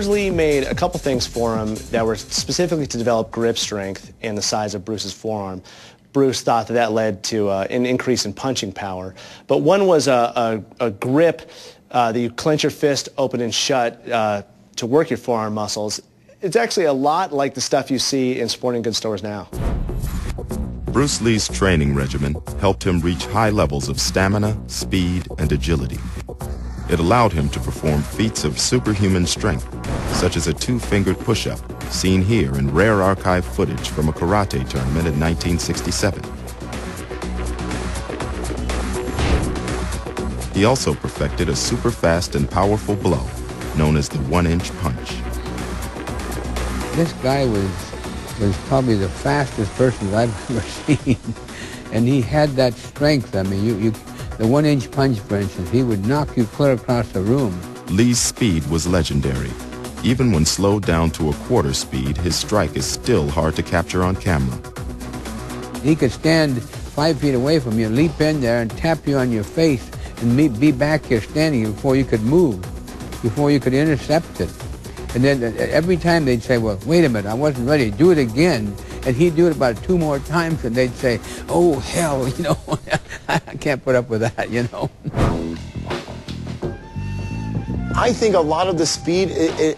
Lee made a couple things for him that were specifically to develop grip strength and the size of Bruce's forearm. Bruce thought that that led to an increase in punching power. But one was a grip that you clench your fist open and shut to work your forearm muscles. It's actually a lot like the stuff you see in sporting goods stores now. Bruce Lee's training regimen helped him reach high levels of stamina, speed, and agility. It allowed him to perform feats of superhuman strength, such as a two-fingered push-up, seen here in rare archive footage from a karate tournament in 1967. He also perfected a super-fast and powerful blow, known as the one-inch punch. This guy was probably the fastest person I've ever seen, and he had that strength. I mean, the one-inch punch, for instance, he would knock you clear across the room. Lee's speed was legendary. Even when slowed down to a quarter speed, his strike is still hard to capture on camera. He could stand 5 feet away from you, leap in there and tap you on your face and be back here standing before you could move, before you could intercept it. And then every time they'd say, well, wait a minute, I wasn't ready, do it again. And he'd do it about 2 more times, and they'd say, oh, hell, you know, I can't put up with that, you know. I think a lot of the speed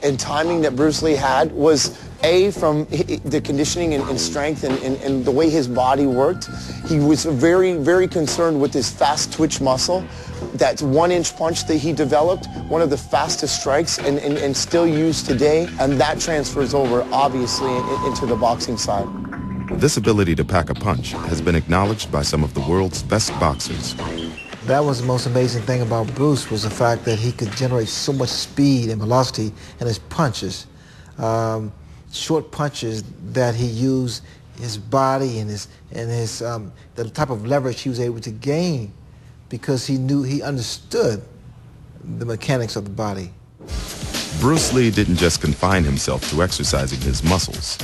and timing that Bruce Lee had was, A, from the conditioning and strength and the way his body worked. He was very, very concerned with his fast twitch muscle. That one-inch punch that he developed, one of the fastest strikes and still used today, and that transfers over, obviously, into the boxing side. This ability to pack a punch has been acknowledged by some of the world's best boxers. That was the most amazing thing about Bruce, was the fact that he could generate so much speed and velocity in his punches. Short punches that he used his body and the type of leverage he was able to gain, because he understood the mechanics of the body. Bruce Lee didn't just confine himself to exercising his muscles.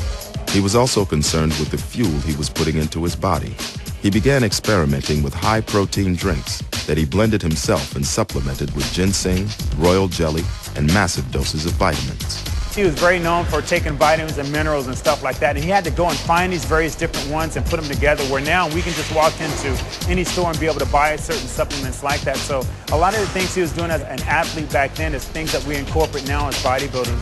He was also concerned with the fuel he was putting into his body. He began experimenting with high-protein drinks that he blended himself and supplemented with ginseng, royal jelly, and massive doses of vitamins. He was very known for taking vitamins and minerals and stuff like that, and he had to go and find these various different ones and put them together, where now we can just walk into any store and be able to buy certain supplements like that. So a lot of the things he was doing as an athlete back then is things that we incorporate now as bodybuilders.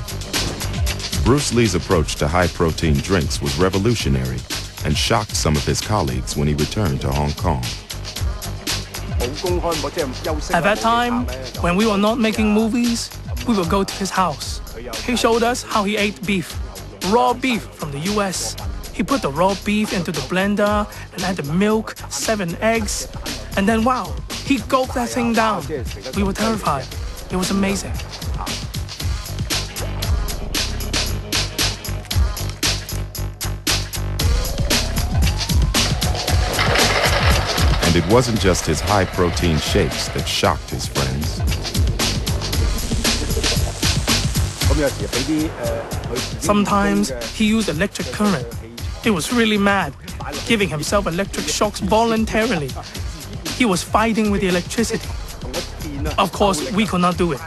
Bruce Lee's approach to high-protein drinks was revolutionary and shocked some of his colleagues when he returned to Hong Kong. At that time, when we were not making movies, we would go to his house. He showed us how he ate beef, raw beef from the US. He put the raw beef into the blender and added milk, 7 eggs, and then wow, he gulped that thing down. We were terrified. It was amazing. And it wasn't just his high-protein shakes that shocked his friends. Sometimes he used electric current. It was really mad, giving himself electric shocks voluntarily. He was fighting with the electricity. Of course, we could not do it.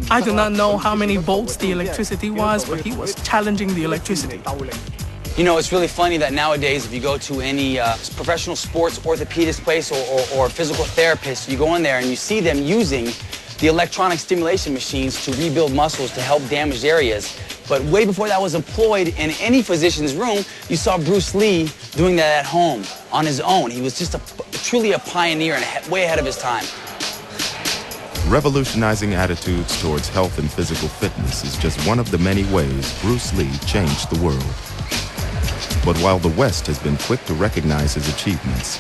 I do not know how many volts the electricity was, but he was challenging the electricity. You know, it's really funny that nowadays, if you go to any professional sports orthopedist place or physical therapist, you go in there and you see them using the electronic stimulation machines to rebuild muscles to help damaged areas. But way before that was employed in any physician's room, you saw Bruce Lee doing that at home on his own. He was just truly a pioneer and way ahead of his time. Revolutionizing attitudes towards health and physical fitness is just one of the many ways Bruce Lee changed the world. But while the West has been quick to recognize his achievements,